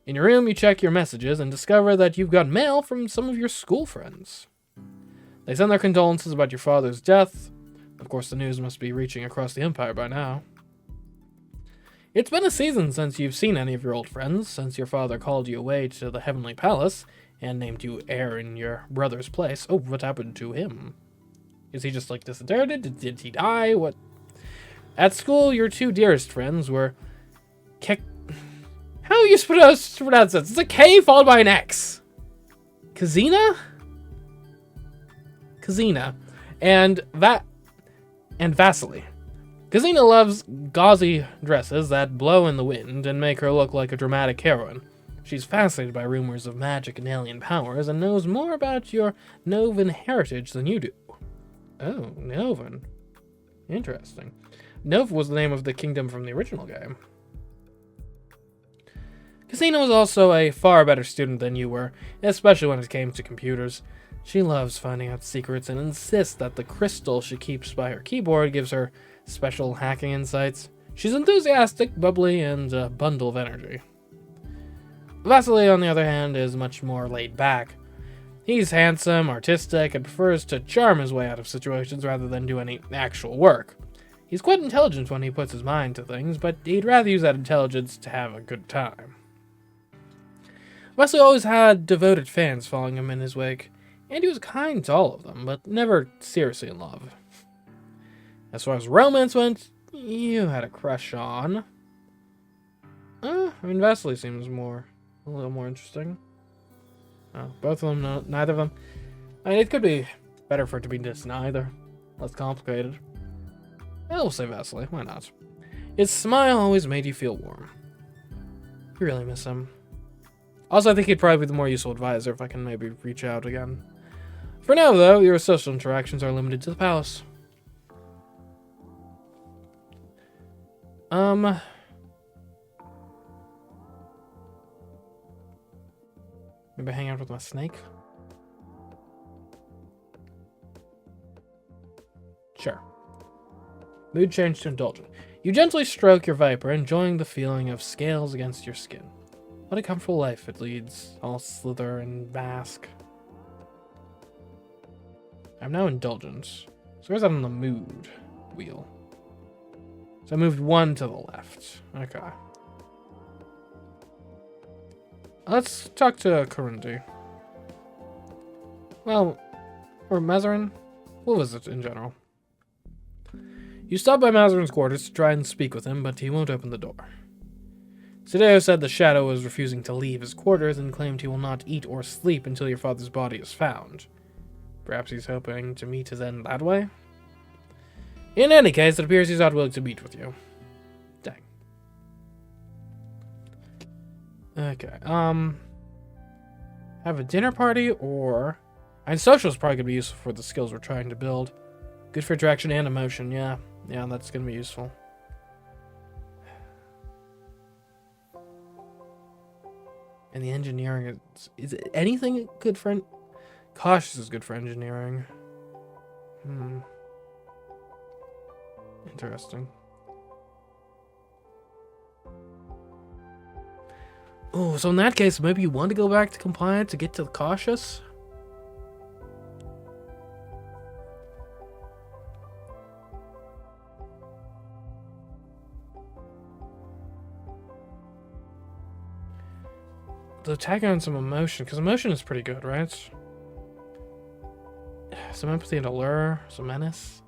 In your room, you check your messages and discover that you've got mail from some of your school friends. They send their condolences about your father's death. Of course, the news must be reaching across the Empire by now. It's been a season since you've seen any of your old friends, since your father called you away to the Heavenly Palace and named you heir in your brother's place. Oh, what happened to him? Is he just, disinherited? Did he die? What? At school, your two dearest friends were... How are you supposed to pronounce this? It's a K followed by an X. Kazina? Kazina. And Vasily. Kazina loves gauzy dresses that blow in the wind and make her look like a dramatic heroine. She's fascinated by rumors of magic and alien powers and knows more about your Novan heritage than you do. Oh, Novan. Interesting. Nova was the name of the kingdom from the original game. Kazina was also a far better student than you were, especially when it came to computers. She loves finding out secrets and insists that the crystal she keeps by her keyboard gives her special hacking insights. She's enthusiastic, bubbly, and a bundle of energy. Vasily, on the other hand, is much more laid back. He's handsome, artistic, and prefers to charm his way out of situations rather than do any actual work. He's quite intelligent when he puts his mind to things, but he'd rather use that intelligence to have a good time. Vasily always had devoted fans following him in his wake, and he was kind to all of them, but never seriously in love. As far as romance went, you had a crush on... Vasily seems a little more interesting. Oh, both of them, no, neither of them. It could be better for it to be just neither. Less complicated. We'll say Vasily, why not? His smile always made you feel warm. You really miss him. Also, I think he'd probably be the more useful advisor if I can maybe reach out again. For now, though, your social interactions are limited to the palace. Maybe hang out with my snake? Sure. Mood change to indulgent. You gently stroke your viper, enjoying the feeling of scales against your skin. What a comfortable life it leads, all slither and bask. I'm now indulgent. So where's that on the mood wheel? So I moved one to the left. Okay. Let's talk to Corundi. Well, or Mazarin. We'll visit in general. You stop by Mazarin's quarters to try and speak with him, but he won't open the door. Sadeo said the Shadow was refusing to leave his quarters and claimed he will not eat or sleep until your father's body is found. Perhaps he's hoping to meet his end that way? In any case, it appears he's not willing to meet with you. Dang. Okay, have a dinner party or... And social is probably going to be useful for the skills we're trying to build. Good for interaction and emotion, yeah. Yeah, that's going to be useful. And the engineering is it anything good for... Cautious is good for engineering. Interesting. Oh, so in that case, maybe you want to go back to compliant to get to the cautious? To tag on some emotion, because emotion is pretty good, right? Some empathy and allure, some menace.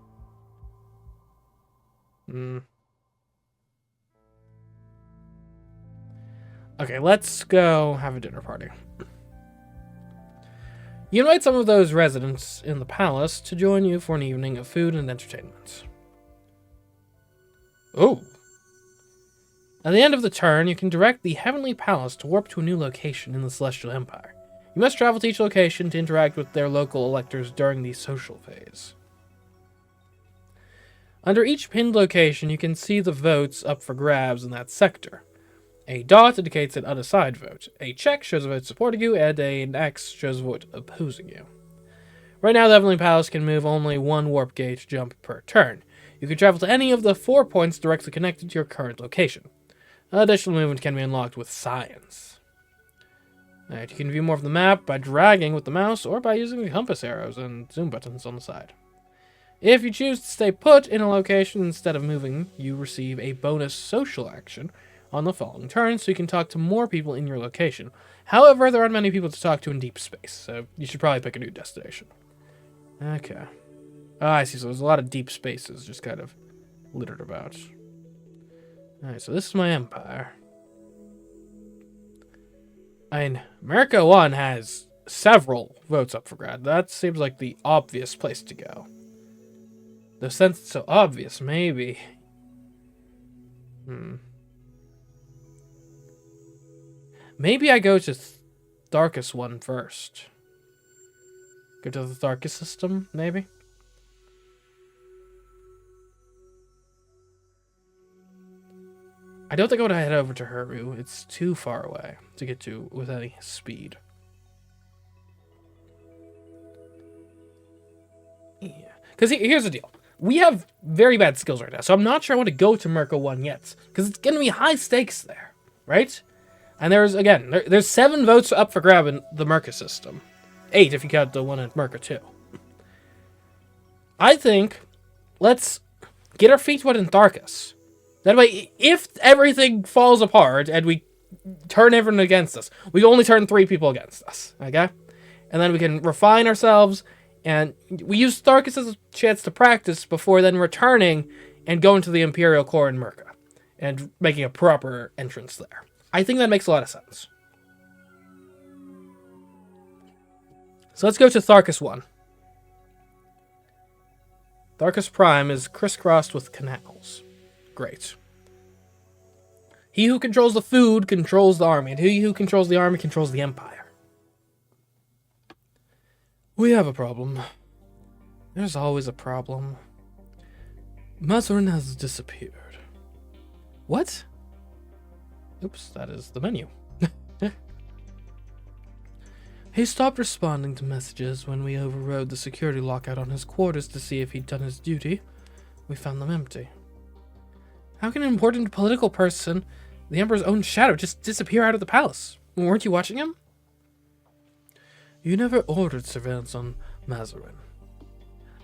Okay, let's go have a dinner party. You invite some of those residents in the palace to join you for an evening of food and entertainment. Oh. At the end of the turn, you can direct the Heavenly Palace to warp to a new location in the Celestial Empire. You must travel to each location to interact with their local electors during the social phase. Under each pinned location, you can see the votes up for grabs in that sector. A dot indicates an unassigned vote. A check shows a vote supporting you, and an X shows a vote opposing you. Right now, the Heavenly Palace can move only one warp gate jump per turn. You can travel to any of the 4 points directly connected to your current location. Additional movement can be unlocked with science. Alright, you can view more of the map by dragging with the mouse or by using the compass arrows and zoom buttons on the side. If you choose to stay put in a location instead of moving, you receive a bonus social action on the following turn, so you can talk to more people in your location. However, there aren't many people to talk to in deep space, so you should probably pick a new destination. Okay. Oh, I see, so there's a lot of deep spaces just kind of littered about. Alright, so this is my empire. I mean, America 1 has several votes up for grabs. That seems like the obvious place to go. The sense it's so obvious, maybe. Maybe I go to Darkest one first. Go to the Darkest system, maybe? I don't think I want to head over to Huru. It's too far away to get to with any speed. Yeah. Because here's the deal. We have very bad skills right now, so I'm not sure I want to go to Merca 1 yet. Because it's going to be high stakes there, right? And there's 7 votes up for grab in the Merca system. 8 if you count the one in Merca 2. I think let's get our feet wet in Tharkas. That way, if everything falls apart and we turn everyone against us, we only turn 3 people against us, okay? And then we can refine ourselves, and we use Tharkas as a chance to practice before then returning and going to the Imperial Core in Merca and making a proper entrance there. I think that makes a lot of sense. So let's go to Tharkas 1. Tharkas Prime is crisscrossed with canals. Great. He who controls the food controls the army, and he who controls the army controls the empire. We have a problem. There's always a problem. Mazarin has disappeared. What? Oops, that is the menu. He stopped responding to messages when we overrode the security lockout on his quarters to see if he'd done his duty. We found them empty. How can an important political person, the Emperor's own shadow, just disappear out of the palace? Weren't you watching him? You never ordered surveillance on Mazarin.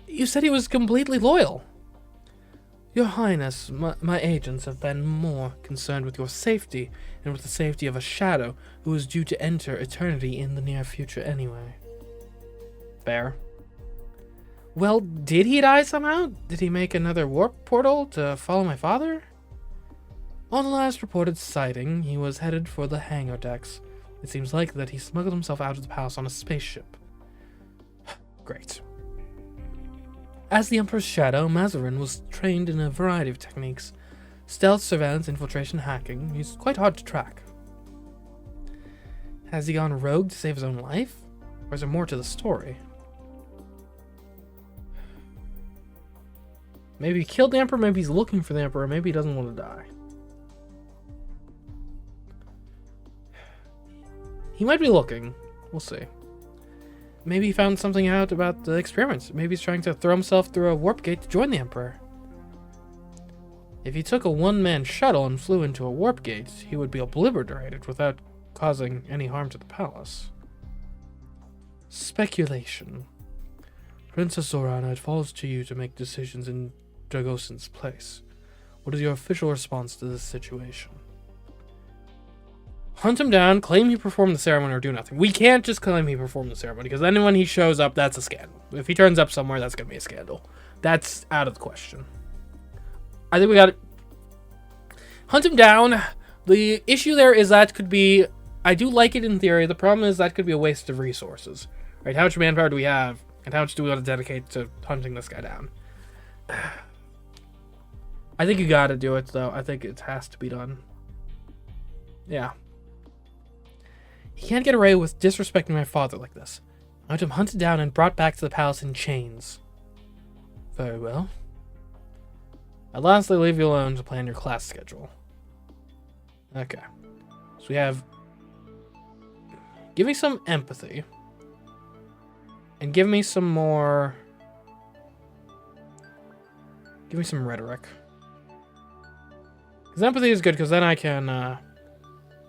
You said he was completely loyal. Your Highness, my agents have been more concerned with your safety and with the safety of a shadow who is due to enter eternity in the near future anyway. Fair. Well, did he die somehow? Did he make another warp portal to follow my father? On the last reported sighting, he was headed for the hangar decks. It seems likely that he smuggled himself out of the palace on a spaceship. Great. As the Emperor's shadow, Mazarin was trained in a variety of techniques. Stealth, surveillance, infiltration, hacking. He's quite hard to track. Has he gone rogue to save his own life? Or is there more to the story? Maybe he killed the Emperor, maybe he's looking for the Emperor, maybe he doesn't want to die. He might be looking. We'll see. Maybe he found something out about the experiments. Maybe he's trying to throw himself through a warp gate to join the Emperor. If he took a one-man shuttle and flew into a warp gate, he would be obliterated without causing any harm to the palace. Speculation. Princess Zorana, it falls to you to make decisions in Dragosin's place. What is your official response to this situation? Hunt him down, claim he performed the ceremony, or do nothing. We can't just claim he performed the ceremony, because then when he shows up, that's a scandal. If he turns up somewhere, that's going to be a scandal. That's out of the question. I think we got it. Hunt him down. The issue there is that could be... I do like it in theory. The problem is that could be a waste of resources. Right? How much manpower do we have, and how much do we want to dedicate to hunting this guy down? I think you got to do it, though. I think it has to be done. Yeah. He can't get away with disrespecting my father like this. I want him hunted down and brought back to the palace in chains. Very well. I'll lastly leave you alone to plan your class schedule. Okay. So we have... Give me some empathy. And give me some more... Give me some rhetoric. Because empathy is good, because then I can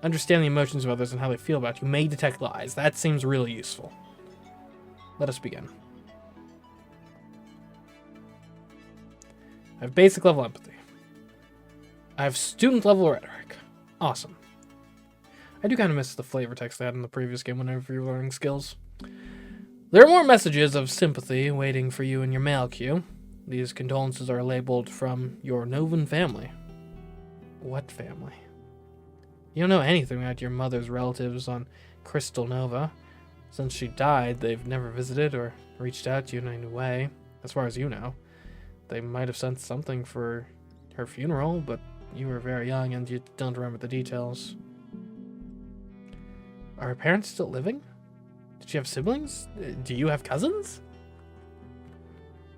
Understand the emotions of others and how they feel about you. May detect lies. That seems really useful. Let us begin. I have basic level empathy. I have student level rhetoric. Awesome. I do kind of miss the flavor text they had in the previous game whenever you were learning skills. There are more messages of sympathy waiting for you in your mail queue. These condolences are labeled from your Novan family. What family? You don't know anything about your mother's relatives on Crystal Nova. Since she died, they've never visited or reached out to you in any way, as far as you know. They might have sent something for her funeral, but you were very young and you don't remember the details. Are her parents still living? Did she have siblings? Do you have cousins?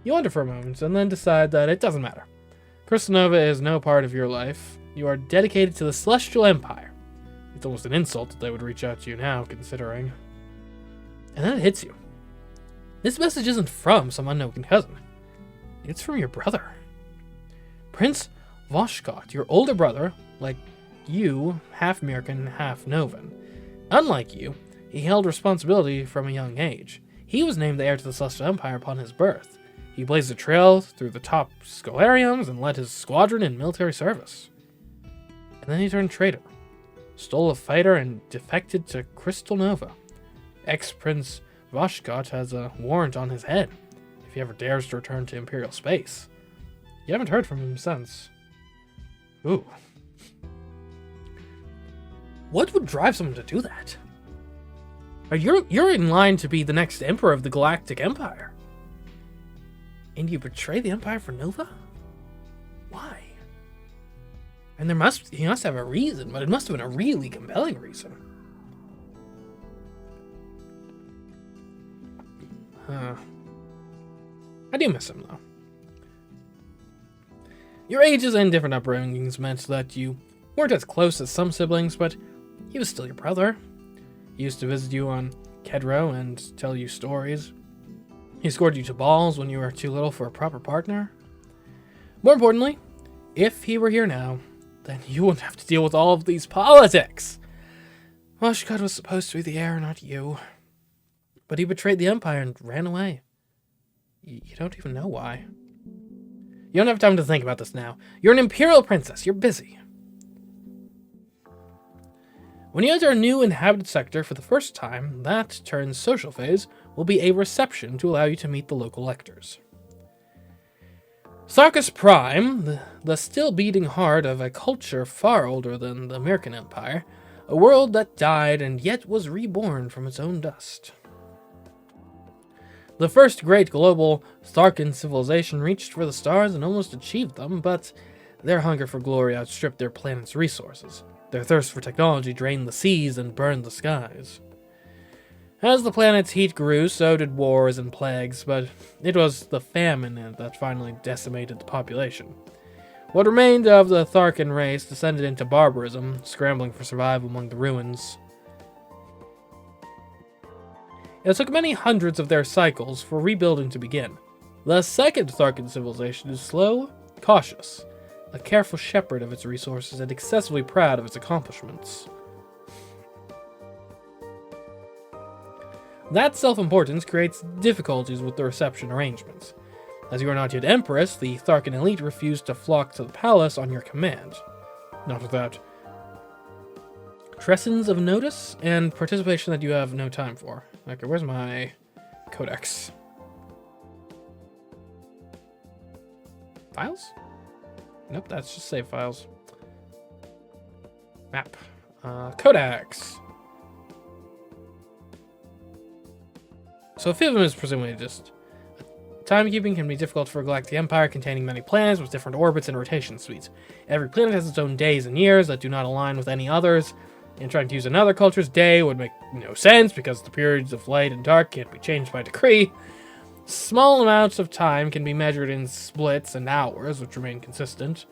You wonder for a moment and then decide that it doesn't matter. Crystal Nova is no part of your life. You are dedicated to the Celestial Empire. It's almost an insult that they would reach out to you now, considering. And then it hits you. This message isn't from some unknown cousin. It's from your brother. Prince Voshkot, your older brother, like you, half American, half Novan. Unlike you, he held responsibility from a young age. He was named the heir to the Celestial Empire upon his birth. He blazed a trail through the top scholariums and led his squadron in military service. And then he turned traitor, stole a fighter, and defected to Crystal Nova. Ex-Prince Voshkot has a warrant on his head if he ever dares to return to Imperial space. You haven't heard from him since. Ooh. What would drive someone to do that? You're in line to be the next emperor of the Galactic Empire. And you betray the Empire for Nova? Why? And he must have a reason, but it must have been a really compelling reason. I do miss him, though. Your ages and different upbringings meant that you weren't as close as some siblings, but he was still your brother. He used to visit you on Kedro and tell you stories. He escorted you to balls when you were too little for a proper partner. More importantly, if he were here now, then you wouldn't have to deal with all of these politics. Voshkot was supposed to be the heir, not you. But he betrayed the Empire and ran away. You don't even know why. You don't have time to think about this now. You're an Imperial Princess. You're busy. When you enter a new inhabited sector for the first time, that turn's social phase will be a reception to allow you to meet the local electors. Sarkis Prime, the still beating heart of a culture far older than the American Empire, a world that died and yet was reborn from its own dust. The first great global Tharkan civilization reached for the stars and almost achieved them, but their hunger for glory outstripped their planet's resources. Their thirst for technology drained the seas and burned the skies. As the planet's heat grew, so did wars and plagues, but it was the famine that finally decimated the population. What remained of the Tharkan race descended into barbarism, scrambling for survival among the ruins. It took many hundreds of their cycles for rebuilding to begin. The second Tharkan civilization is slow, cautious, a careful shepherd of its resources and excessively proud of its accomplishments. That self-importance creates difficulties with the reception arrangements. As you are not yet Empress, the Tharkan elite refuse to flock to the palace on your command. Not without Tressons of notice and participation that you have no time for. Okay, where's my codex? Files? Nope, that's just save files. Map. Codex. So FIVM is presumably just... Timekeeping can be difficult for a galactic empire containing many planets with different orbits and rotation speeds. Every planet has its own days and years that do not align with any others, and trying to use another culture's day would make no sense because the periods of light and dark can't be changed by decree. Small amounts of time can be measured in splits and hours, which remain consistent,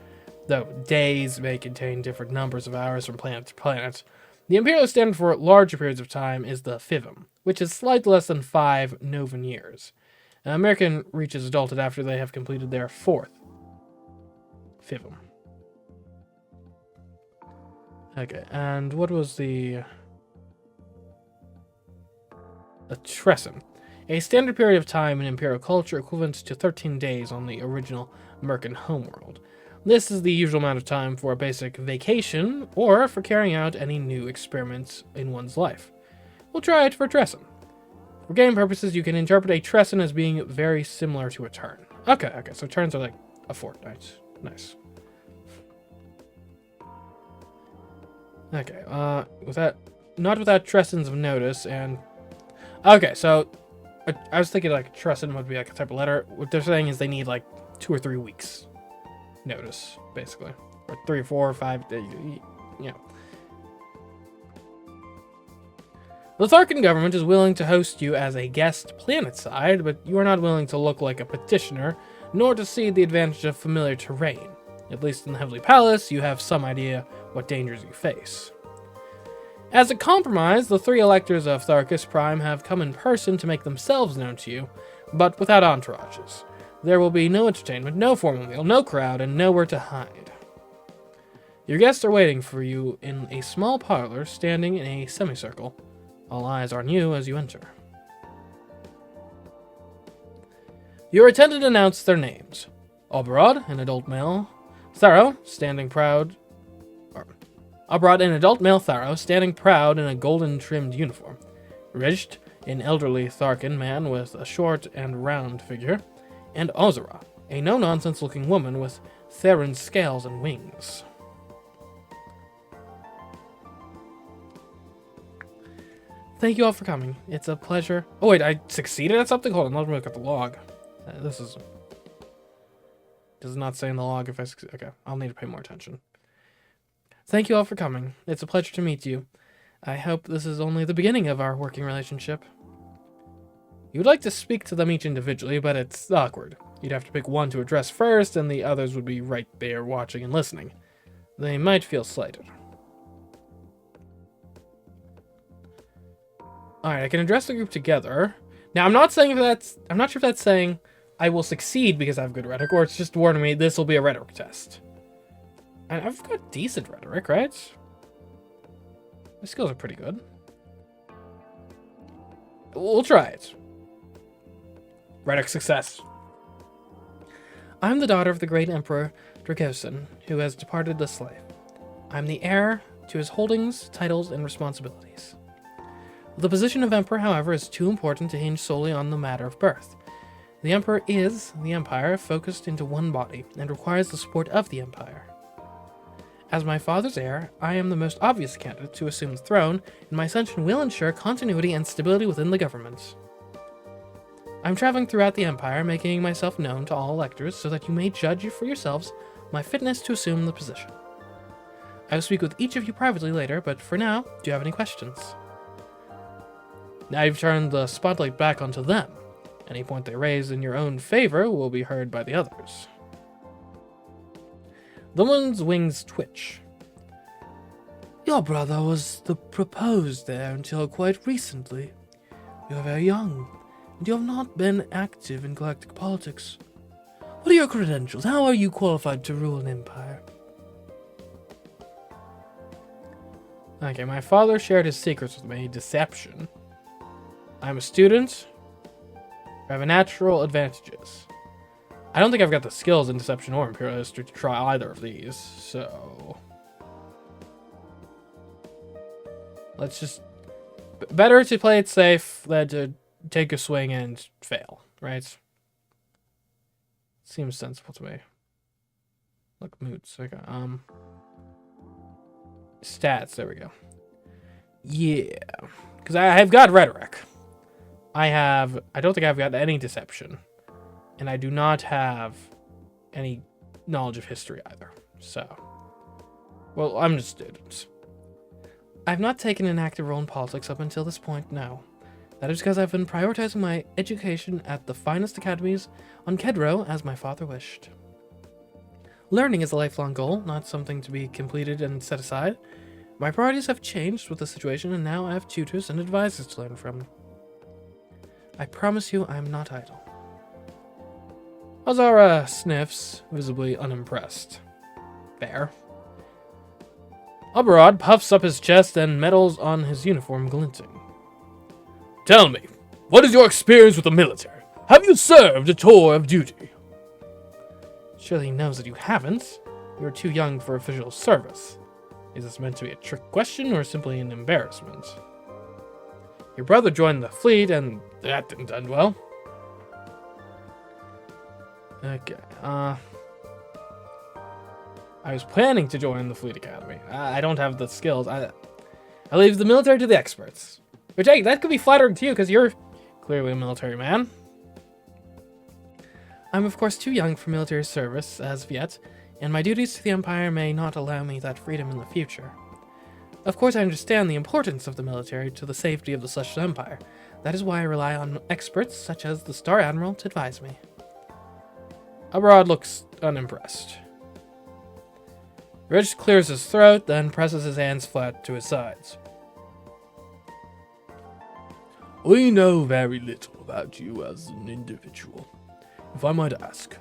though days may contain different numbers of hours from planet to planet. The Imperial standard for larger periods of time is the FIVM, which is slightly less than 5 Novan years. An American reaches adulthood after they have completed their 4th FIVM. Okay, and what was the... A Tresson. A standard period of time in Imperial culture equivalent to 13 days on the original Mercan homeworld. This is the usual amount of time for a basic vacation, or for carrying out any new experiments in one's life. We'll try it for Tresson. For game purposes, you can interpret a Tresson as being very similar to a turn. Okay, so turns are like a fortnight. Nice. Okay, not without Tressons of notice, and... Okay, so, I was thinking like Tresson would be like a type of letter. What they're saying is they need like 2 or 3 weeks notice, basically. Or 3 or 4 or 5, yeah. The Tharkan government is willing to host you as a guest planetside, but you are not willing to look like a petitioner, nor to see the advantage of familiar terrain. At least in the Heavenly Palace, you have some idea what dangers you face. As a compromise, the 3 electors of Tharkus Prime have come in person to make themselves known to you, but without entourages. There will be no entertainment, no formal meal, no crowd, and nowhere to hide. Your guests are waiting for you in a small parlor, standing in a semicircle. All eyes are on you as you enter. Your attendant announced their names. Oberod, an adult male. Tharo, standing proud... Oberod, an adult male Tharo, standing proud in a golden-trimmed uniform. Rijt, an elderly Tharkan man with a short and round figure. And Ozara, a no-nonsense-looking woman with Theron scales and wings. Thank you all for coming. It's a pleasure. Oh wait, I succeeded at something? Hold on, let me look at the log. This is... Does not say in the log if I succeed. Okay, I'll need to pay more attention. Thank you all for coming. It's a pleasure to meet you. I hope this is only the beginning of our working relationship. You would like to speak to them each individually, but it's awkward. You'd have to pick one to address first, and the others would be right there watching and listening. They might feel slighted. Alright, I can address the group together. Now, I'm not saying if that's... I'm not sure if that's saying I will succeed because I have good rhetoric, or it's just warning me this will be a rhetoric test. And I've got decent rhetoric, right? My skills are pretty good. We'll try it. Rhetoric success. I'm the daughter of the great Emperor Dragosin, who has departed this life. I'm the heir to his holdings, titles, and responsibilities. The position of Emperor, however, is too important to hinge solely on the matter of birth. The Emperor is the Empire, focused into one body, and requires the support of the Empire. As my father's heir, I am the most obvious candidate to assume the throne, and my ascension will ensure continuity and stability within the government. I'm traveling throughout the Empire, making myself known to all electors so that you may judge for yourselves my fitness to assume the position. I will speak with each of you privately later, but for now, do you have any questions? Now you've turned the spotlight back onto them. Any point they raise in your own favor will be heard by the others. The woman's wings twitch. Your brother was the proposed heir until quite recently. You are very young, and you have not been active in galactic politics. What are your credentials? How are you qualified to rule an empire? Okay, my father shared his secrets with me. Deception. I'm a student. I have natural advantages. I don't think I've got the skills in Deception or Imperial History to try either of these, so... Let's just... Better to play it safe than to take a swing and fail, right? Seems sensible to me. Look, moods. Okay, stats, there we go. Yeah. Because I have got Rhetoric. I don't think I've got any Deception. And I do not have any knowledge of history either. So, well, I'm just a student. I've not taken an active role in politics up until this point, no. That is because I've been prioritizing my education at the finest academies on Kedro as my father wished. Learning is a lifelong goal, not something to be completed and set aside. My priorities have changed with the situation, and now I have tutors and advisors to learn from. I promise you I am not idle. Azara sniffs, visibly unimpressed. Fair. Oberod puffs up his chest and medals on his uniform glinting. Tell me, what is your experience with the military? Have you served a tour of duty? Surely he knows that you haven't. You are too young for official service. Is this meant to be a trick question or simply an embarrassment? Your brother joined the fleet and that didn't end well. Okay, I was planning to join the Fleet Academy. I don't have the skills. I leave the military to the experts. Which, hey, that could be flattering to you, because you're clearly a military man. I'm, of course, too young for military service as of yet, and my duties to the Empire may not allow me that freedom in the future. Of course, I understand the importance of the military to the safety of the Celestial Empire. That is why I rely on experts such as the Star Admiral to advise me. Abrod looks unimpressed. Rich clears his throat, then presses his hands flat to his sides. We know very little about you as an individual. If I might ask,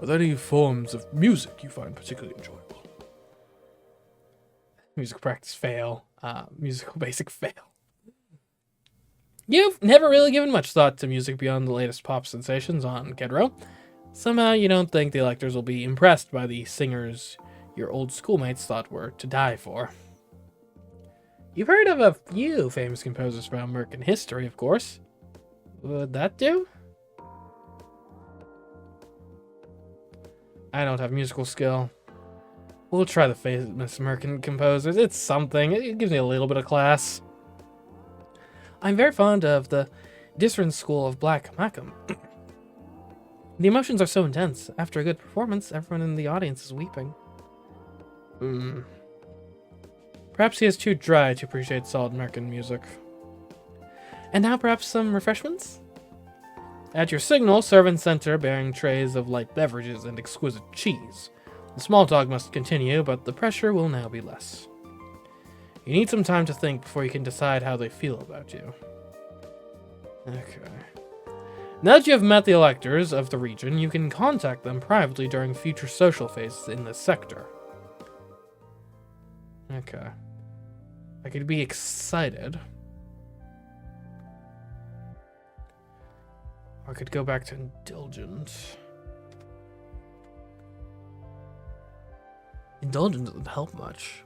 are there any forms of music you find particularly enjoyable? Music practice fail. Musical basic fail. You've never really given much thought to music beyond the latest pop sensations on Kedro. Somehow you don't think the electors will be impressed by the singers your old schoolmates thought were to die for. You've heard of a few famous composers from American history, of course. Would that do? I don't have musical skill. We'll try the famous American composers. It's something. It gives me a little bit of class. I'm very fond of the Disran School of Black Macam. The emotions are so intense. After a good performance, everyone in the audience is weeping. Perhaps he is too dry to appreciate solid American music. And now perhaps some refreshments? At your signal, servants enter bearing trays of light beverages and exquisite cheese. The small talk must continue, but the pressure will now be less. You need some time to think before you can decide how they feel about you. Okay. Now that you have met the electors of the region, you can contact them privately during future social phases in this sector. Okay. I could be excited. Or I could go back to indulgent. Indulgent doesn't help much.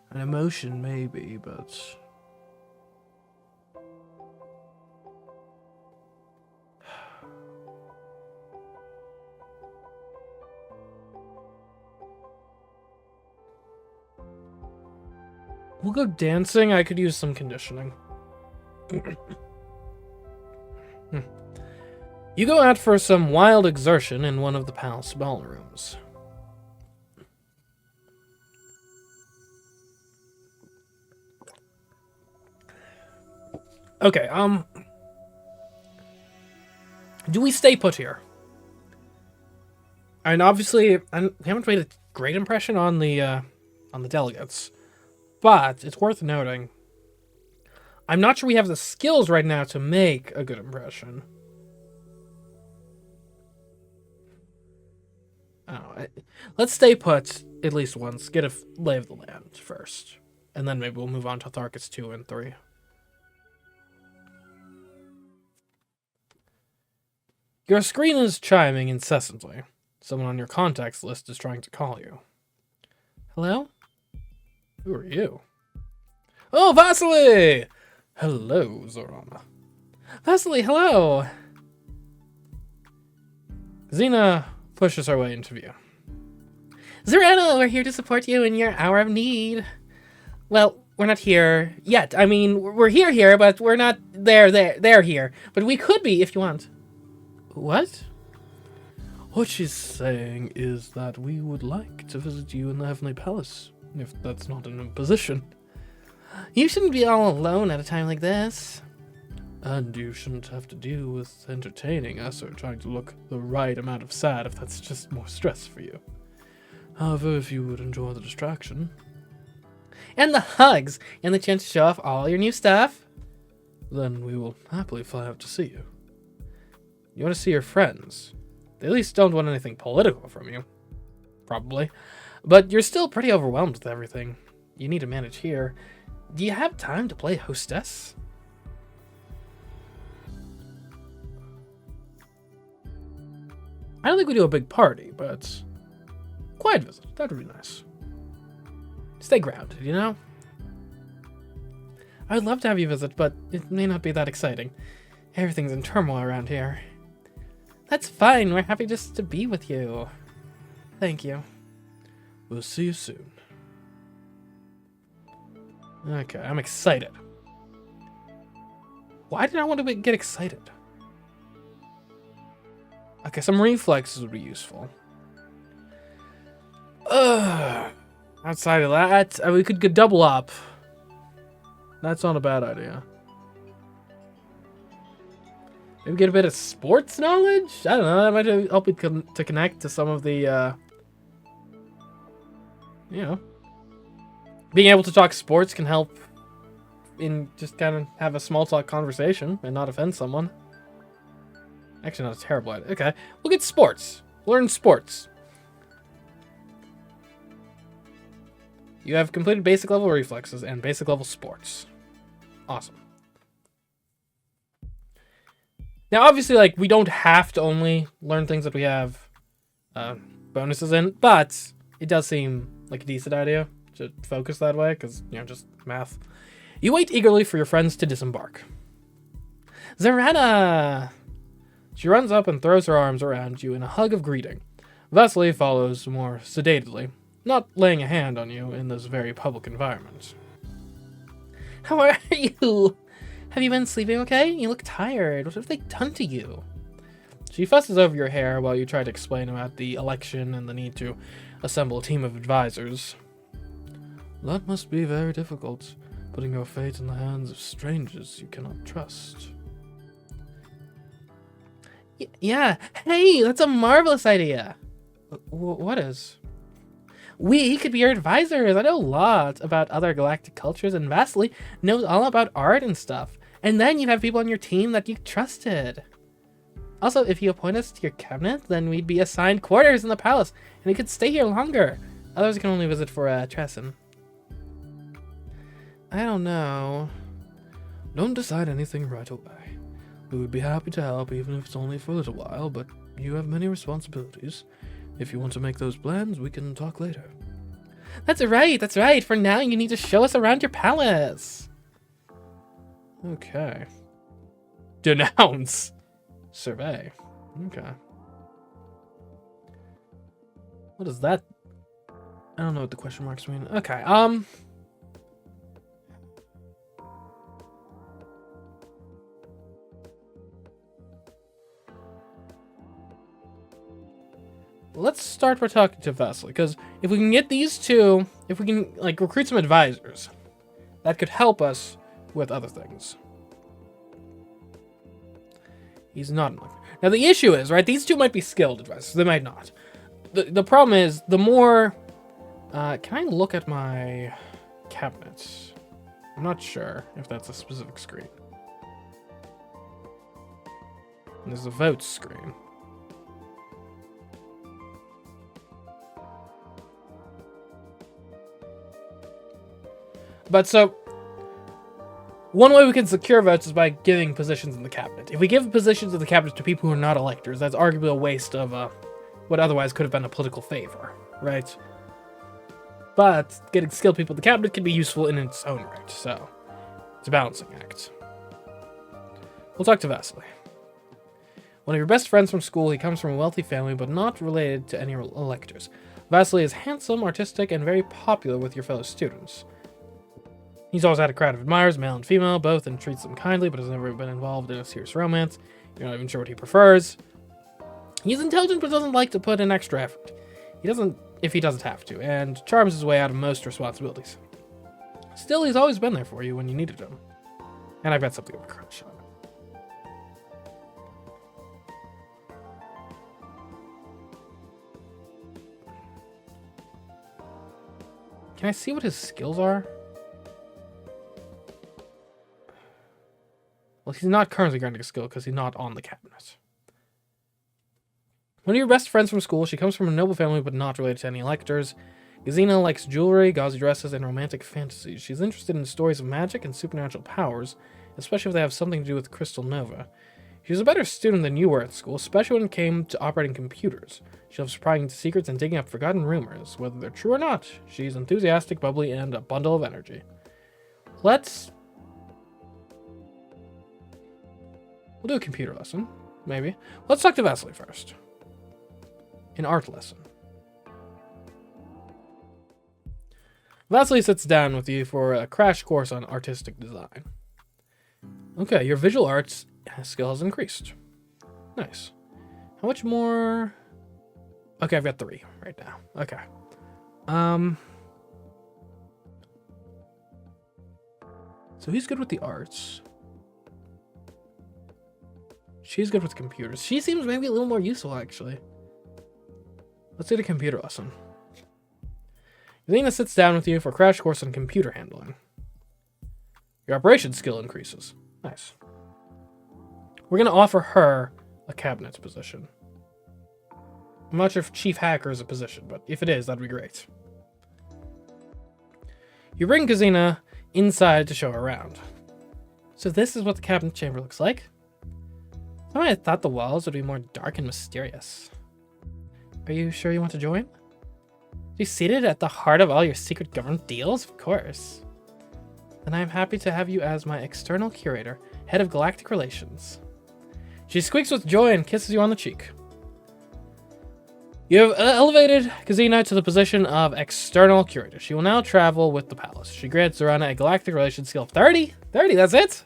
An emotion, maybe, but... We'll go dancing. I could use some conditioning. You go out for some wild exertion in one of the palace ballrooms. Okay, do we stay put here? And obviously, we haven't made a great impression on the delegates. But it's worth noting, I'm not sure we have the skills right now to make a good impression. Oh, let's stay put at least once, get a lay of the land first. And then maybe we'll move on to Tharkis 2 and 3. Your screen is chiming incessantly. Someone on your contacts list is trying to call you. Hello? Who are you? Oh, Vasily! Hello, Zorana. Vasily, hello! Xena pushes her way into view. Zorana, we're here to support you in your hour of need. Well, we're not here yet. I mean, we're here, but we're not there here. But we could be if you want. What? What she's saying is that we would like to visit you in the Heavenly Palace. If that's not an imposition. You shouldn't be all alone at a time like this. And you shouldn't have to deal with entertaining us or trying to look the right amount of sad if that's just more stress for you. However, if you would enjoy the distraction. And the hugs, and the chance to show off all your new stuff. Then we will happily fly out to see you. You want to see your friends. They at least don't want anything political from you. Probably. But you're still pretty overwhelmed with everything. you need to manage here. Do you have time to play hostess? I don't think we do a big party, but quiet visit, that would be nice. Stay grounded, you know? I'd love to have you visit, but it may not be that exciting. Everything's in turmoil around here. That's fine, we're happy just to be with you. Thank you. We'll see you soon. Okay, I'm excited. Why did I want to get excited? Okay, some reflexes would be useful. Outside of that, we could get double up. That's not a bad idea. Maybe get a bit of sports knowledge? I don't know, that might help you to connect to some of the, you know. Being able to talk sports can help in just kind of have a small talk conversation and not offend someone. Actually, not a terrible idea. Okay, we'll get sports. Learn sports. You have completed basic level reflexes and basic level sports. Awesome. Now, obviously, like, we don't have to only learn things that we have bonuses in, but it does seem like a decent idea to focus that way, because, you know, just math. You wait eagerly for your friends to disembark. Zorana! She runs up and throws her arms around you in a hug of greeting. Vasily follows more sedately, not laying a hand on you in this very public environment. How are you? Have you been sleeping okay? You look tired. What have they done to you? She fusses over your hair while you try to explain about the election and the need to assemble a team of advisors. That must be very difficult, putting your fate in the hands of strangers you cannot trust. Yeah, hey, that's a marvelous idea. What is? We could be your advisors. I know a lot about other galactic cultures, and Vasily knows all about art and stuff. And then you'd have people on your team that you trusted. Also, if you appoint us to your cabinet, then we'd be assigned quarters in the palace, and we could stay here longer. Others can only visit for Tresson. I don't know. Don't decide anything right away. We would be happy to help, even if it's only for a little while, but you have many responsibilities. If you want to make those plans, we can talk later. That's right. For now, you need to show us around your palace. Okay. Denounce. Survey. Okay. What is that? I don't know what the question marks mean. Okay, let's start by talking to Vasily, because if we can get these two, if we can, like, recruit some advisors, that could help us with other things. He's not. Now, the issue is, right, these two might be skilled advisors. They might not. The problem is, the more... can I look at my cabinets? I'm not sure if that's a specific screen. And there's a vote screen. But so, one way we can secure votes is by giving positions in the cabinet. If we give positions in the cabinet to people who are not electors, that's arguably a waste of what otherwise could have been a political favor, right? But getting skilled people in the cabinet can be useful in its own right, so it's a balancing act. We'll talk to Vasily. One of your best friends from school, he comes from a wealthy family, but not related to any electors. Vasily is handsome, artistic, and very popular with your fellow students. He's always had a crowd of admirers, male and female, both, and treats them kindly, but has never been involved in a serious romance. You're not even sure what he prefers. He's intelligent, but doesn't like to put in extra effort. He doesn't, if he doesn't have to, and charms his way out of most responsibilities. Still, he's always been there for you when you needed him. And I've got something of a crush on him. Can I see what his skills are? Well, he's not currently granting a skill because he's not on the cabinet. One of your best friends from school, she comes from a noble family but not related to any electors. Gazina likes jewelry, gauzy dresses, and romantic fantasies. She's interested in stories of magic and supernatural powers, especially if they have something to do with Crystal Nova. She was a better student than you were at school, especially when it came to operating computers. She loves prying into secrets and digging up forgotten rumors. Whether they're true or not, she's enthusiastic, bubbly, and a bundle of energy. We'll do a computer lesson, maybe. Let's talk to Vasily first. An art lesson. Vasily sits down with you for a crash course on artistic design. Okay, your visual arts skill has increased. Nice. How much more? Okay, I've got 3 right now. Okay. So he's good with the arts. She's good with computers. She seems maybe a little more useful, actually. Let's do the computer lesson. Zelina sits down with you for a crash course on computer handling. Your operations skill increases. Nice. We're going to offer her a cabinet position. I'm not sure if chief hacker is a position, but if it is, that'd be great. You bring Kazina inside to show her around. So this is what the cabinet chamber looks like. I had thought the walls would be more dark and mysterious. Are you sure you want to join? Are you seated at the heart of all your secret government deals? Of course. Then I'm happy to have you as my external curator, head of galactic relations. She squeaks with joy and kisses you on the cheek. You have elevated Kazina to the position of external curator. She will now travel with the palace. She grants Zorana a galactic relations skill of 30. 30, that's it?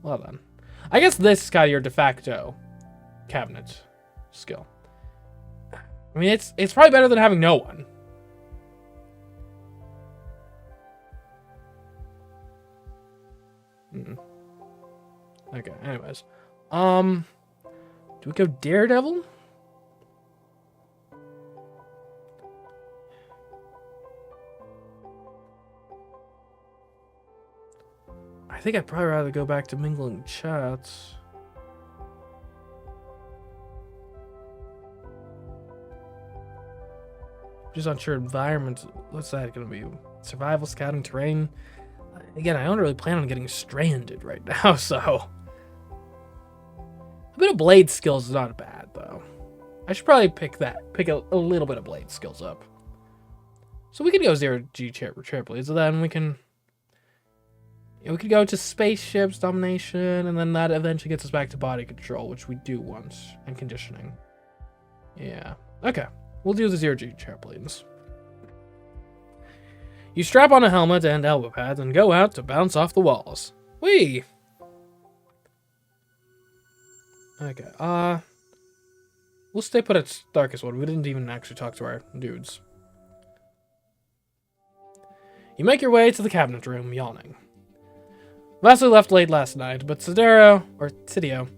Well done. I guess this is kind of your de facto cabinet skill. I mean, it's probably better than having no one. Okay, anyways. Do we go Daredevil? I think I'd probably rather go back to mingling chats. Just unsure environment. What's that going to be? Survival, scouting, terrain. Again, I don't really plan on getting stranded right now, so. A bit of blade skills is not bad, though. I should probably pick a little bit of blade skills up. So we could go 0G Tripoli, so then we can could go to spaceships, domination, and then that eventually gets us back to body control, which we do want, and conditioning. Yeah. Okay. We'll do the 0G Tripolines. You strap on a helmet and elbow pads and go out to bounce off the walls. Whee! Okay, we'll stay put at darkest one. We didn't even actually talk to our dudes. You make your way to the cabinet room, yawning. Vasily left late last night, but Sidio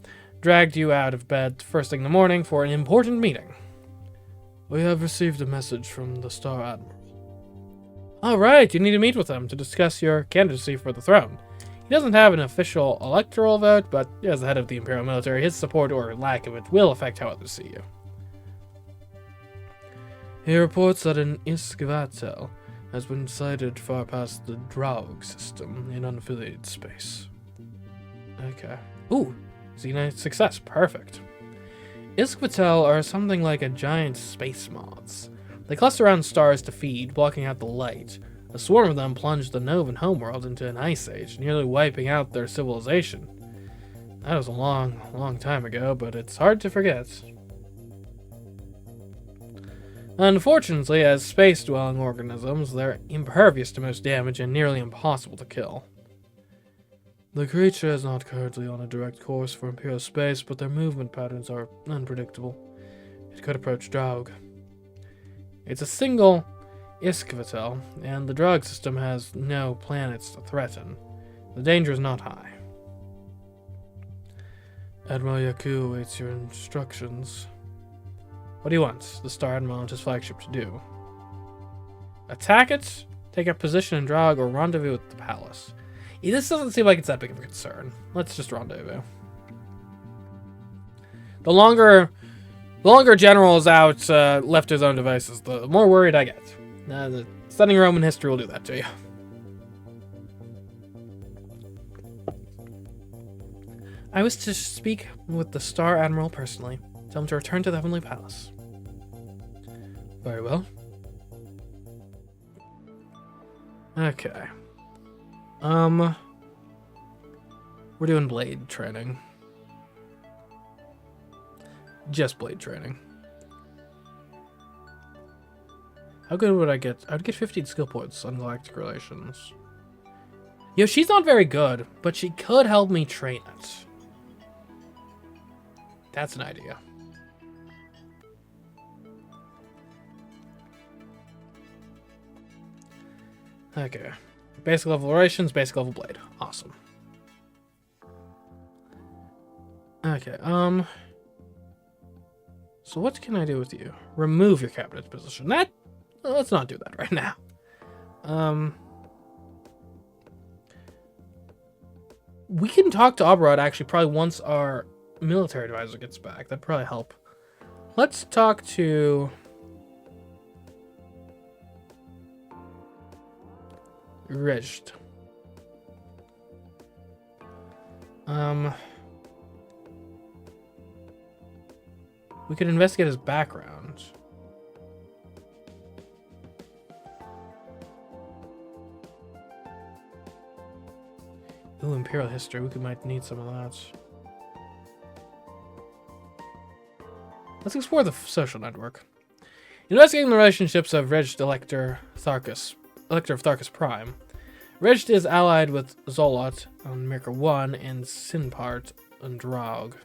dragged you out of bed first thing in the morning for an important meeting. We have received a message from the Star Admiral. All right, you need to meet with him to discuss your candidacy for the throne. He doesn't have an official electoral vote, but as the head of the Imperial military, his support or lack of it will affect how others see you. He reports that an Iskvatel has been sighted far past the Draug system in unaffiliated space. Okay. Ooh, Xenite success. Perfect. Iskvatel are something like a giant space moths. They cluster around stars to feed, blocking out the light. A swarm of them plunged the Novan homeworld into an ice age, nearly wiping out their civilization. That was a long, long time ago, but it's hard to forget. Unfortunately, as space-dwelling organisms, they're impervious to most damage and nearly impossible to kill. The creature is not currently on a direct course for Imperial space, but their movement patterns are unpredictable. It could approach Draug. It's a single Iskvatel, and the Draug system has no planets to threaten. The danger is not high. Admiral Yaku awaits your instructions. What do you want the Star Admiral and his flagship to do? Attack it, take up position in Draug, or rendezvous with the palace? This doesn't seem like it's that big of a concern. Let's just rendezvous. The longer The longer General is out, left to his own devices, the more worried I get. The studying Roman history will do that to you. I wish to speak with the Star Admiral personally. Tell him to return to the Heavenly Palace. Very well. Okay. We're doing blade training. Just blade training. How good would I get? I'd get 15 skill points on Galactic Relations. Yo, she's not very good, but she could help me train it. That's an idea. Okay. Basic level relations, basic level blade. Awesome. Okay, so what can I do with you? Remove your cabinet position. Let's not do that right now. We can talk to Oberod actually probably once our military advisor gets back. That'd probably help. Let's talk to Recht. We could investigate his background. Ooh, Imperial history. We might need some of that. Let's explore the social network. Investigating the relationships of Recht Elector of Tharkus Prime. Recht is allied with Zolot on Mirka 1 and Sinpart on Draug.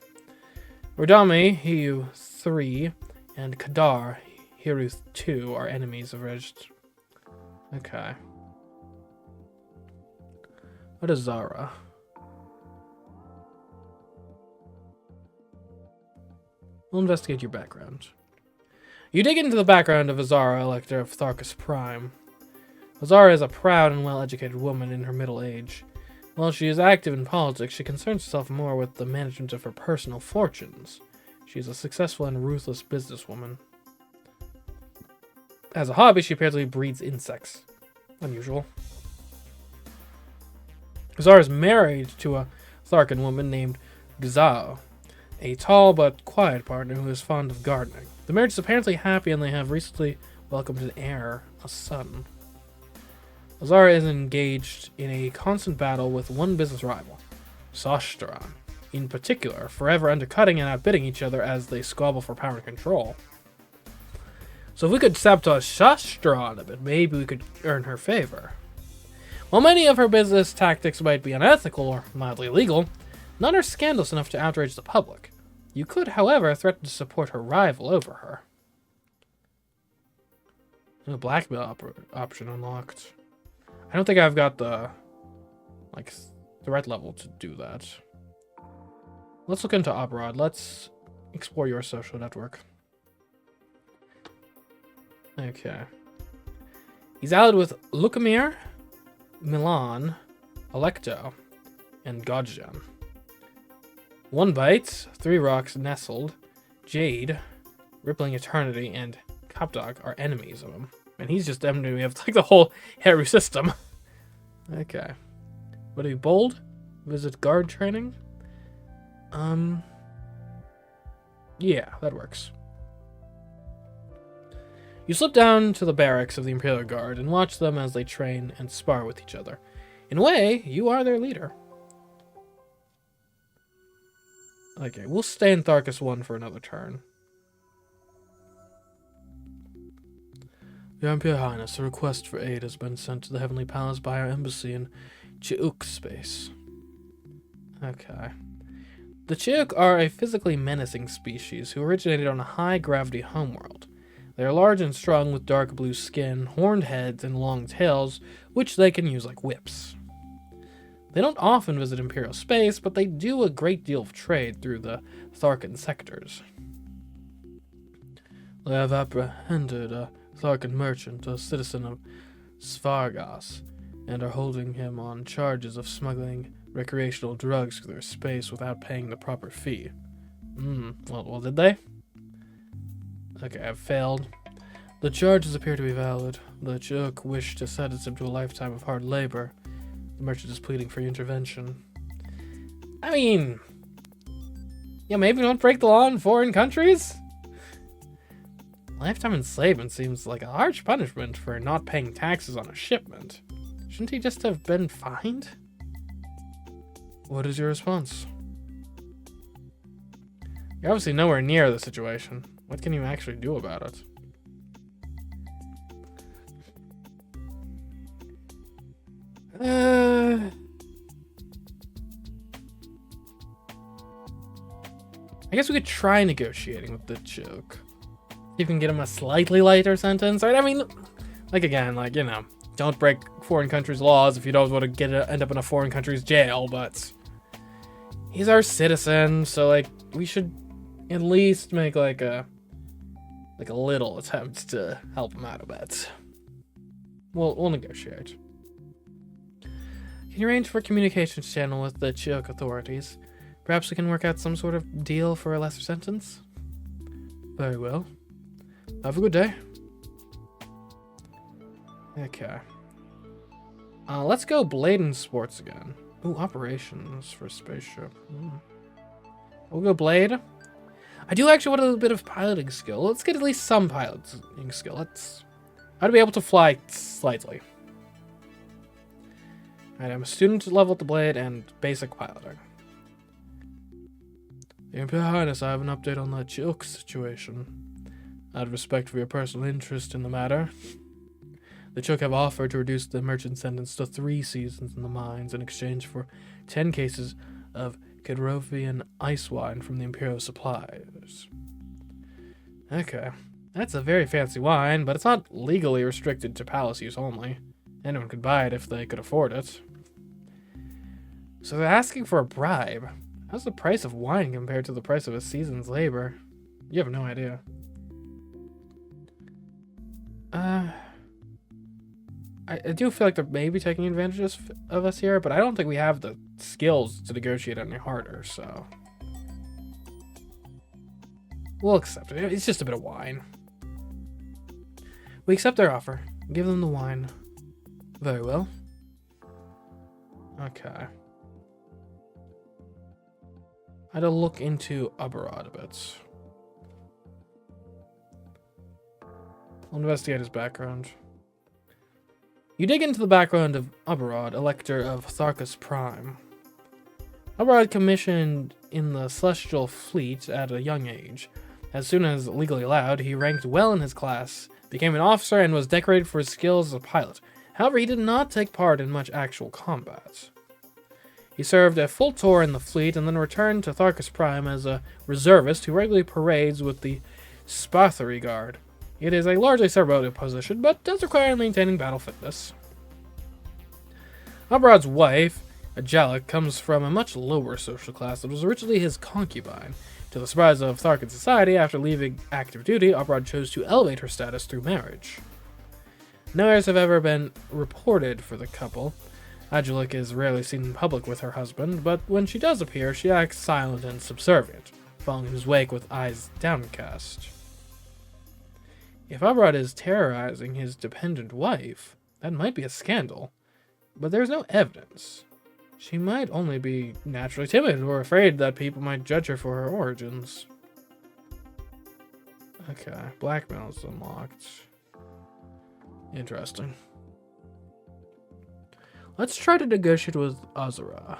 Rodami, Hiu 3, and Kadar, Hiru 2 are enemies of Recht. Okay. What is Zara? We'll investigate your background. You dig into the background of Azara, Elector of Tharkus Prime. Azara is a proud and well-educated woman in her middle age. While she is active in politics, she concerns herself more with the management of her personal fortunes. She is a successful and ruthless businesswoman. As a hobby, she apparently breeds insects. Unusual. Azara is married to a Tharkan woman named Gzao, a tall but quiet partner who is fond of gardening. The marriage is apparently happy and they have recently welcomed an heir, a son. Azara is engaged in a constant battle with one business rival, Sashtaran, in particular, forever undercutting and outbidding each other as they squabble for power and control. So if we could sabotage Sashtaran a bit, maybe we could earn her favor. While many of her business tactics might be unethical or mildly illegal, none are scandalous enough to outrage the public. You could, however, threaten to support her rival over her. A blackmail option unlocked. I don't think I've got the threat level to do that. Let's look into Oberod. Let's explore your social network. Okay. He's allied with Lukamir, Milan, Electo, and Godjan. 1 bite, 3 rocks nestled, Jade, Rippling Eternity, and Kapdog are enemies of him. And he's just enemy of the whole Heru system. Okay. What are you, bold? Visit guard training? Yeah, that works. You slip down to the barracks of the Imperial Guard and watch them as they train and spar with each other. In a way, you are their leader. Okay, we'll stay in Tharkus 1 for another turn. Your Imperial Highness, a request for aid has been sent to the Heavenly Palace by our embassy in Chiuk space. Okay. The Chiuk are a physically menacing species who originated on a high-gravity homeworld. They are large and strong with dark blue skin, horned heads, and long tails, which they can use like whips. They don't often visit Imperial space, but they do a great deal of trade through the Tharkan sectors. They have apprehended a Tharkan merchant, a citizen of Svargas, and are holding him on charges of smuggling recreational drugs through their space without paying the proper fee. Well, did they? Okay, I've failed. The charges appear to be valid. The Chook wish to sentence him to a lifetime of hard labor. The merchant is pleading for intervention. I mean, yeah, maybe don't break the law in foreign countries? Lifetime enslavement seems like a harsh punishment for not paying taxes on a shipment. Shouldn't he just have been fined? What is your response? You're obviously nowhere near the situation. What can you actually do about it? I guess we could try negotiating with the Chook. You can get him a slightly lighter sentence, right? I mean, like again, like, you know, don't break foreign countries' laws if you don't want to end up in a foreign country's jail, but he's our citizen, so like we should at least make like a little attempt to help him out a bit. We'll negotiate. Can you arrange for a communications channel with the Chook authorities? Perhaps we can work out some sort of deal for a lesser sentence? Very well. Have a good day. Okay. Let's go Bladen Sports again. Ooh, operations for spaceship. We'll go Blade. I do actually want a little bit of piloting skill. Let's get at least some piloting skill. I'd be able to fly slightly. Alright, I'm a student level at the Blade and basic piloting. Your Imperial Highness, I have an update on the Chook situation. Out of respect for your personal interest in the matter, the Chook have offered to reduce the merchant sentence to 3 seasons in the mines in exchange for 10 cases of Kedrovian ice wine from the Imperial suppliers. Okay, that's a very fancy wine, but it's not legally restricted to palace use only. Anyone could buy it if they could afford it. So they're asking for a bribe. How's the price of wine compared to the price of a season's labor? You have no idea. I do feel like they're maybe taking advantage of us here, but I don't think we have the skills to negotiate any harder, so we'll accept it. It's just a bit of wine. We accept their offer. Give them the wine. Very well. Okay. I had to look into Aberrod a bit. I'll investigate his background. You dig into the background of Aberrod, Elector of Tharkus Prime. Aberrod commissioned in the Celestial Fleet at a young age. As soon as legally allowed, he ranked well in his class, became an officer, and was decorated for his skills as a pilot. However, he did not take part in much actual combat. He served a full tour in the fleet and then returned to Tharkus Prime as a reservist who regularly parades with the Spathery Guard. It is a largely ceremonial position, but does require maintaining battle fitness. Aberrod's wife, Ajala, comes from a much lower social class that was originally his concubine. To the surprise of Tharkan society, after leaving active duty, Aberrod chose to elevate her status through marriage. No heirs have ever been reported for the couple. Ajalik is rarely seen in public with her husband, but when she does appear, she acts silent and subservient, following in his wake with eyes downcast. If Aberrod is terrorizing his dependent wife, that might be a scandal, but there's no evidence. She might only be naturally timid or afraid that people might judge her for her origins. Okay, blackmail is unlocked. Interesting. Let's try to negotiate with Azura.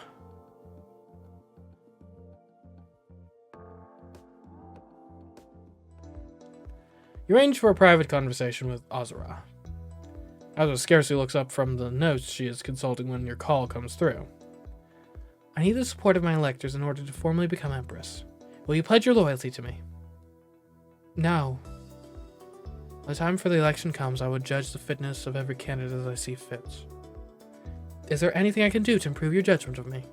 You arrange for a private conversation with Azura. Azura scarcely looks up from the notes she is consulting when your call comes through. I need the support of my electors in order to formally become Empress. Will you pledge your loyalty to me? No. When the time for the election comes, I will judge the fitness of every candidate as I see fit. Is there anything I can do to improve your judgment of me?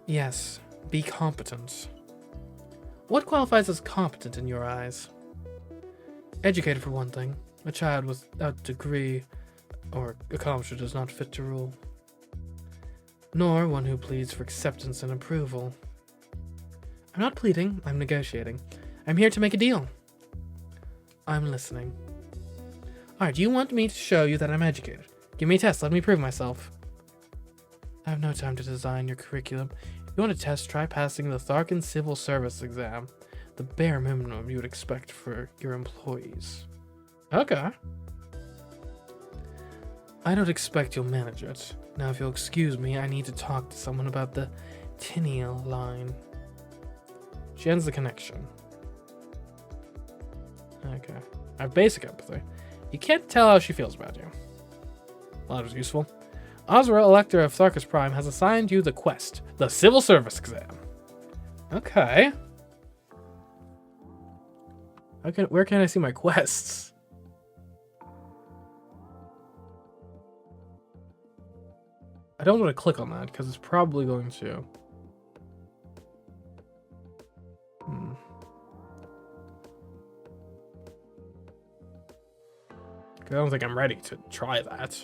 Yes. Be competent. What qualifies as competent in your eyes? Educated, for one thing. A child without degree or accomplishment is not fit to rule. Nor one who pleads for acceptance and approval. I'm not pleading, I'm negotiating. I'm here to make a deal. I'm listening. Alright, do you want me to show you that I'm educated? Give me a test, let me prove myself. I have no time to design your curriculum. If you want a test, try passing the Tharkin Civil Service exam. The bare minimum you would expect for your employees. Okay. I don't expect you'll manage it. Now, if you'll excuse me, I need to talk to someone about the Tiniel line. She ends the connection. Okay. I have basic empathy. You can't tell how she feels about you. Well, that was useful. Ozra, Elector of Tharkus Prime, has assigned you the quest, the Civil Service exam. Okay. Where can I see my quests? I don't want to click on that because it's probably going to. I don't think I'm ready to try that.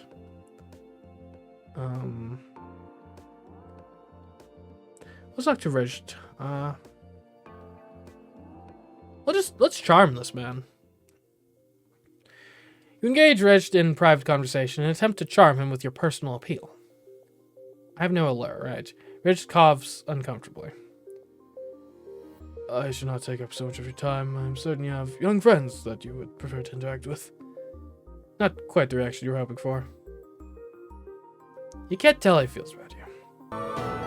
Let's talk to Ridged. Let's charm this man. You engage Ridged in private conversation and attempt to charm him with your personal appeal. I have no allure, right? Ridged coughs uncomfortably. I should not take up so much of your time. I'm certain you have young friends that you would prefer to interact with. Not quite the reaction you were hoping for. You can't tell how he feels about you.